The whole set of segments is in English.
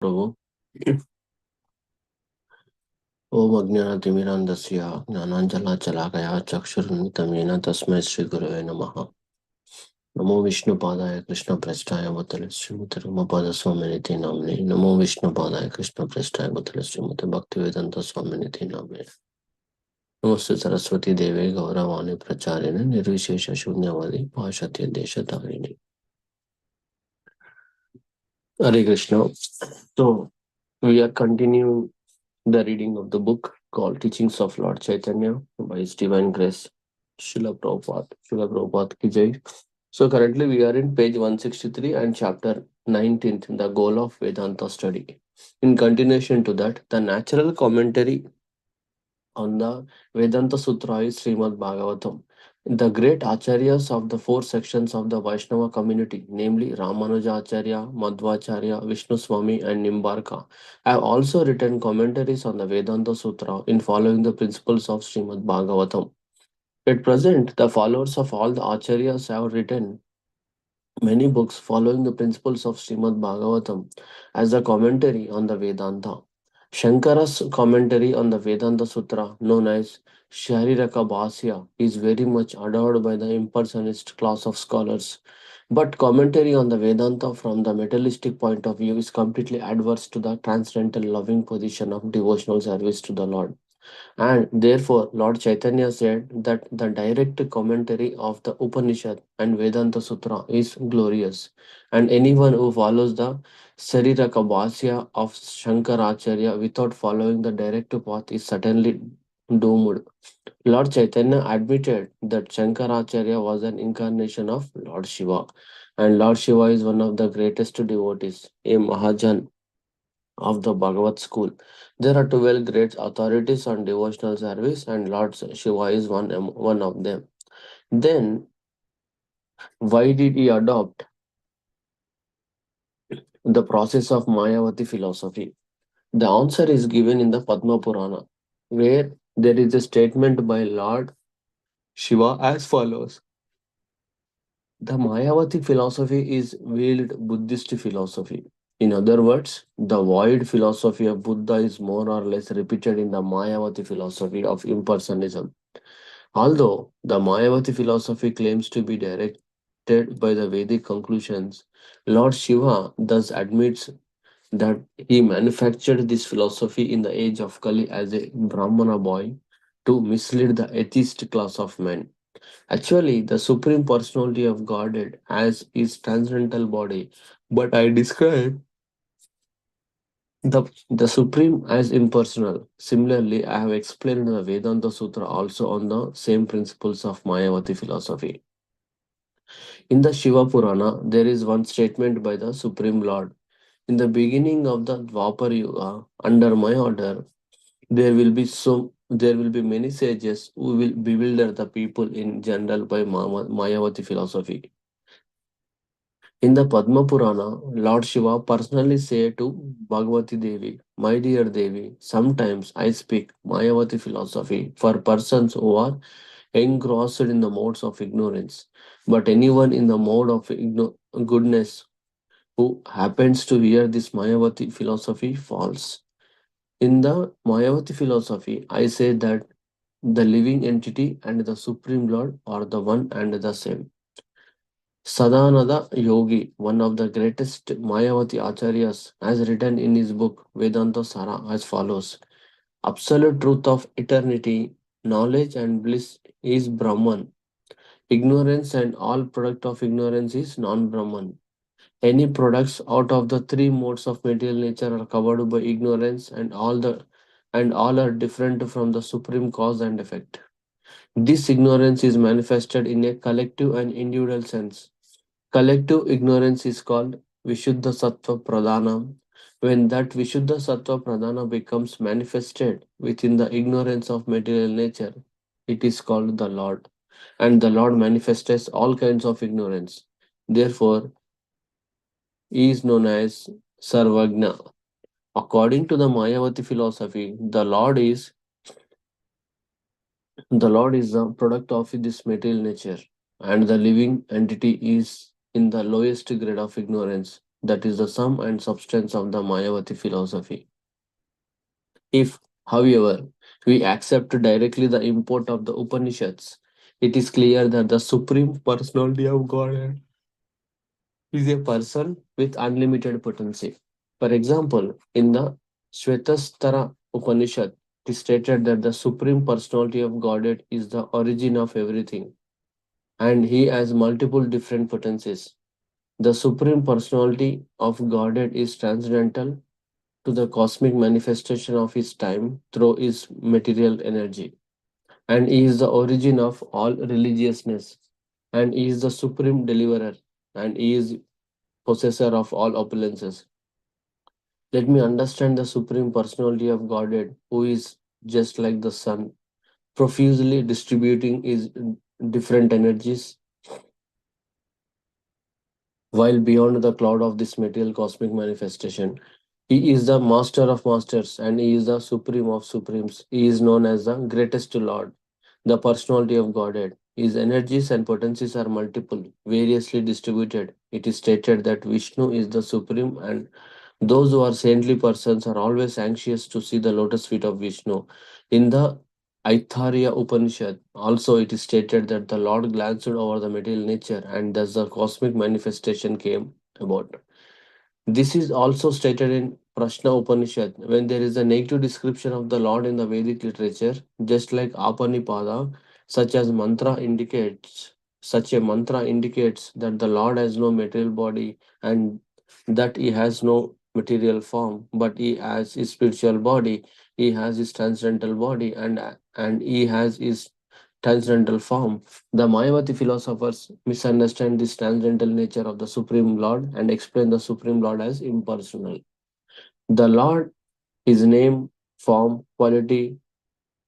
प्रभु। ओम अज्ञानतिमिरान्धस्य ज्ञानाञ्जनशलाकया चक्षुरुन्मिलितं येन तस्मै श्रीगुरवे नमः। नमो विष्णुपादाय कृष्णप्रेष्ठाय भूतले श्रीमते रमापदस्वामिनिति नाम्ने। नमो विष्णुपादाय कृष्णप्रेष्ठाय भूतले श्रीमते भक्तिवेदान्त स्वामिनिति नाम्ने। नमस्ते सरस्वती देवे गौरवाणी प्रचारिणे निर्विशेष शून्यवादी पाश्चात्य देशतारिणे। Hare Krishna. So we are continuing the reading of the book called Teachings of Lord Chaitanya by His Divine Grace, Srila Prabhupada. Srila Prabhupada ki jai. So currently we are in page 163 and chapter 19, the goal of Vedanta study. In continuation to that, the natural commentary on the Vedanta Sutra is Srimad Bhagavatam. The great acharyas of the four sections of the Vaishnava community, namely Ramanuja Acharya, Madhvacharya, Vishnu Swami, and Nimbarka, have also written commentaries on the Vedanta Sutra in following the principles of Srimad Bhagavatam. At present, the followers of all the acharyas have written many books following the principles of Srimad Bhagavatam as a commentary on the Vedanta. Shankara's commentary on the Vedanta Sutra, known as Shariraka Bhasya, is very much adored by the impersonalist class of scholars. But commentary on the Vedanta from the materialistic point of view is completely adverse to the transcendental loving position of devotional service to the Lord. And therefore, Lord Chaitanya said that the direct commentary of the Upanishad and Vedanta Sutra is glorious, and anyone who follows the Sariraka Bhasya of Shankaracharya without following the direct path is certainly doomed. Lord Chaitanya admitted that Shankaracharya was an incarnation of Lord Shiva, and Lord Shiva is one of the greatest devotees, a Mahajan of the Bhagavad school. There are 12 great authorities on devotional service, and Lord Shiva is one of them. Then, why did he adopt the process of Mayavati philosophy? The answer is given in the Padma Purana, where there is a statement by Lord Shiva as follows. The Mayavati philosophy is veiled Buddhist philosophy. In other words, the void philosophy of Buddha is more or less repeated in the Mayavati philosophy of impersonalism. Although the Mayavati philosophy claims to be directed by the Vedic conclusions, Lord Shiva thus admits that he manufactured this philosophy in the age of Kali as a Brahmana boy to mislead the atheist class of men. Actually, the Supreme Personality of Godhead has his transcendental body, but I describe the Supreme as impersonal. Similarly, I have explained the Vedanta Sutra also on the same principles of Mayavati philosophy. In the Shiva Purana, there is one statement by the Supreme Lord. In the beginning of the Dwapar Yuga, under my order, there will be many sages who will bewilder the people in general by Mayavati philosophy. In the Padma Purana, Lord Shiva personally said to Bhagavati Devi, My dear Devi, sometimes I speak Mayavati philosophy for persons who are engrossed in the modes of ignorance. But anyone in the mode of goodness who happens to hear this Mayavati philosophy falls. In the Mayavati philosophy, I say that the living entity and the Supreme Lord are the one and the same. Sadananda Yogi, one of the greatest Mayavati acharyas, has written in his book Vedanta Sara as follows. Absolute truth of eternity, knowledge and bliss is Brahman. Ignorance and all product of ignorance is non-Brahman. Any products out of the three modes of material nature are covered by ignorance and all are different from the supreme cause and effect. This ignorance is manifested in a collective and individual sense. Collective ignorance is called Vishuddha Sattva Pradhanam. When that Vishuddha Sattva Pradhana becomes manifested within the ignorance of material nature, it is called the Lord. And the Lord manifests all kinds of ignorance. Therefore, he is known as Sarvagna. According to the Mayavati philosophy, the Lord is the product of this material nature, and the living entity is in the lowest grade of ignorance. that is the sum and substance of the Mayavati philosophy. If, however, we accept directly the import of the Upanishads, it is clear that the Supreme Personality of Godhead is a person with unlimited potency. For example, in the Shvetastara Upanishad, it is stated that the Supreme Personality of Godhead is the origin of everything, and he has multiple different potencies. The Supreme Personality of Godhead is transcendental to the cosmic manifestation of his time through his material energy, and he is the origin of all religiousness, and he is the supreme deliverer, and he is possessor of all opulences. Let me understand the supreme personality of Godhead, who is just like the sun, profusely distributing his different energies while beyond the cloud of this material cosmic manifestation. He is the master of masters and he is the supreme of supremes. He is known as the greatest Lord, the personality of Godhead. His energies and potencies are multiple, variously distributed. It is stated that Vishnu is the supreme, and those who are saintly persons are always anxious to see the lotus feet of Vishnu. In the Aitharya Upanishad, also it is stated that the Lord glanced over the material nature and thus the cosmic manifestation came about. This is also stated in Prashna Upanishad when there is a negative description of the Lord in the Vedic literature, just like Apanipada, such as mantra indicates such a mantra indicates that the Lord has no material body and that he has no material form, but he has his spiritual body, he has his transcendental body, and he has his transcendental form. The Mayavati philosophers misunderstand this transcendental nature of the Supreme Lord and explain the Supreme Lord as impersonal. The Lord, his name, form, quality,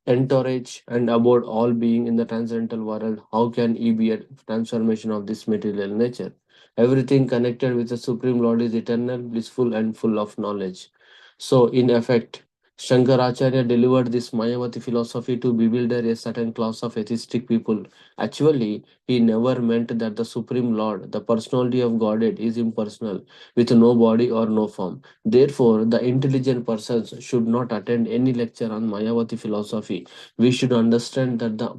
entourage, and about all being in the transcendental world, how can he be a transformation of this material nature? Everything connected with the Supreme Lord is eternal, blissful, and full of knowledge. So, in effect, Shankaracharya delivered this Mayavati philosophy to bewilder a certain class of atheistic people. Actually, he never meant that the Supreme Lord, the personality of Godhead, is impersonal, with no body or no form. Therefore, the intelligent persons should not attend any lecture on Mayavati philosophy. We should understand that the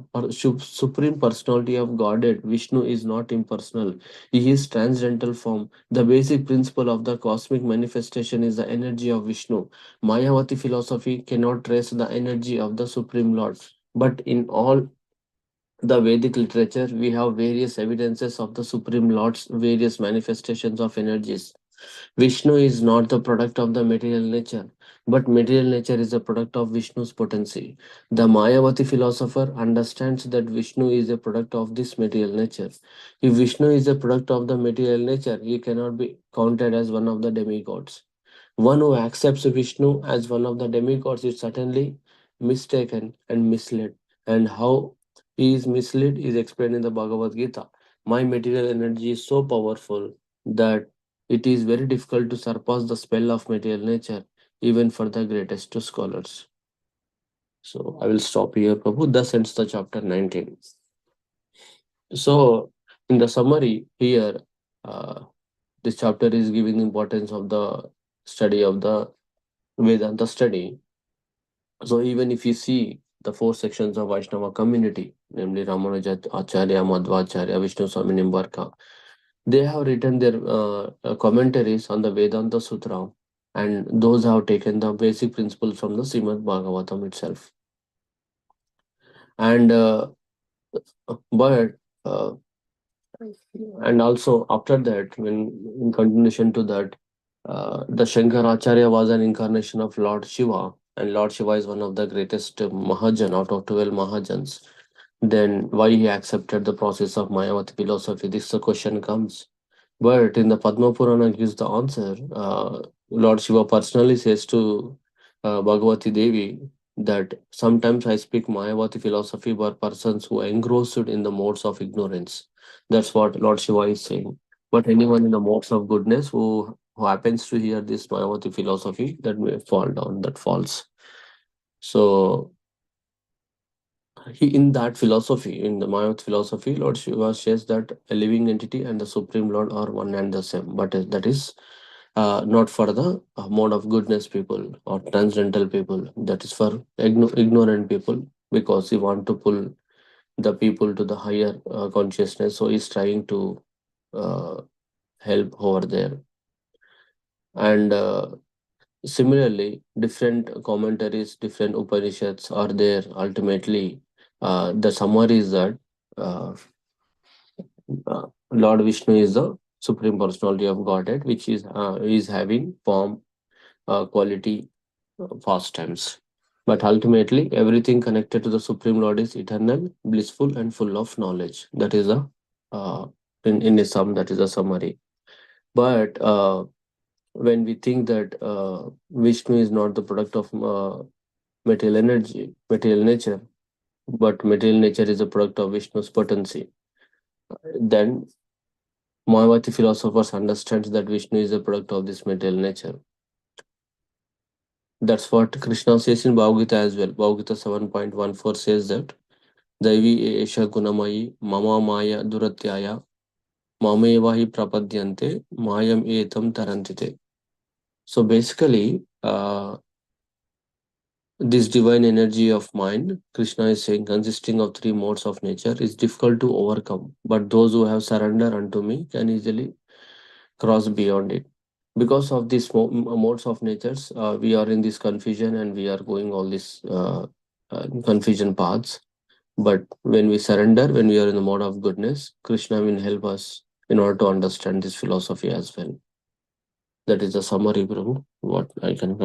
supreme personality of Godhead, Vishnu, is not impersonal. He is transcendental form. The basic principle of the cosmic manifestation is the energy of Vishnu. Mayavati philosophy cannot trace the energy of the Supreme Lord. But in all the Vedic literature, we have various evidences of the Supreme Lord's various manifestations of energies. Vishnu is not the product of the material nature, but material nature is the product of Vishnu's potency. The Mayavati philosopher understands that Vishnu is a product of this material nature. If Vishnu is a product of the material nature, he cannot be counted as one of the demigods. One who accepts Vishnu as one of the demigods is certainly mistaken and misled. And how he is misled is explained in the Bhagavad Gita. My material energy is so powerful that it is very difficult to surpass the spell of material nature, even for the greatest scholars. So I will stop here, Prabhu. Thus ends the chapter 19. So, in the summary here, uh, this chapter is giving the importance of the study of the Vedanta study. So even if you see the four sections of Vaishnava community, namely Ramanuja Acharya, Madhvacharya, Vishnu Swami Nimbarka, they have written their commentaries on the Vedanta Sutra, and those have taken the basic principles from the Srimad Bhagavatam itself. And but and also after that, when in continuation to that, the Shankaracharya was an incarnation of Lord Shiva, and Lord Shiva is one of the greatest Mahajan out of 12 Mahajans. Then why he accepted the process of Mayavati philosophy? This the question comes. But in the Padma Purana gives the answer. Lord Shiva personally says to Bhagavati Devi that sometimes I speak Mayavati philosophy for persons who are engrossed in the modes of ignorance. That's what Lord Shiva is saying. But anyone in the modes of goodness who happens to hear this Mayavati philosophy, that may fall down, that falls. So in that philosophy, in the Mayavati philosophy, Lord Shiva says that a living entity and the Supreme Lord are one and the same. But that is not for the mode of goodness people or transcendental people. That is for ignorant people, because he want to pull the people to the higher consciousness. So he's trying to uh, help over there. And similarly, different commentaries, different Upanishads are there. Ultimately, the summary is that uh, Lord Vishnu is the supreme personality of Godhead, which is having form, quality, pastimes. But ultimately, everything connected to the Supreme Lord is eternal, blissful, and full of knowledge. That is a uh, in a sum. That is a summary. But when we think that Vishnu is not the product of material energy, material nature, but material nature is a product of Vishnu's potency, then Mayavati philosophers understands that Vishnu is a product of this material nature. That's what Krishna says in Bhagavad Gita as well. Bhagavad Gita 7.14 says that Daivi Esha Gunamayi Mama Maya Duratyaya Mameva hi Prapadyante Mayam Etam Tarantite. So basically, this divine energy of mind, Krishna is saying, consisting of three modes of nature, is difficult to overcome. But those who have surrendered unto me can easily cross beyond it. Because of these modes of natures, we are in this confusion and we are going all these confusion paths. But when we surrender, when we are in the mode of goodness, Krishna will help us in order to understand this philosophy as well. That is the summary, Prabhu, what I can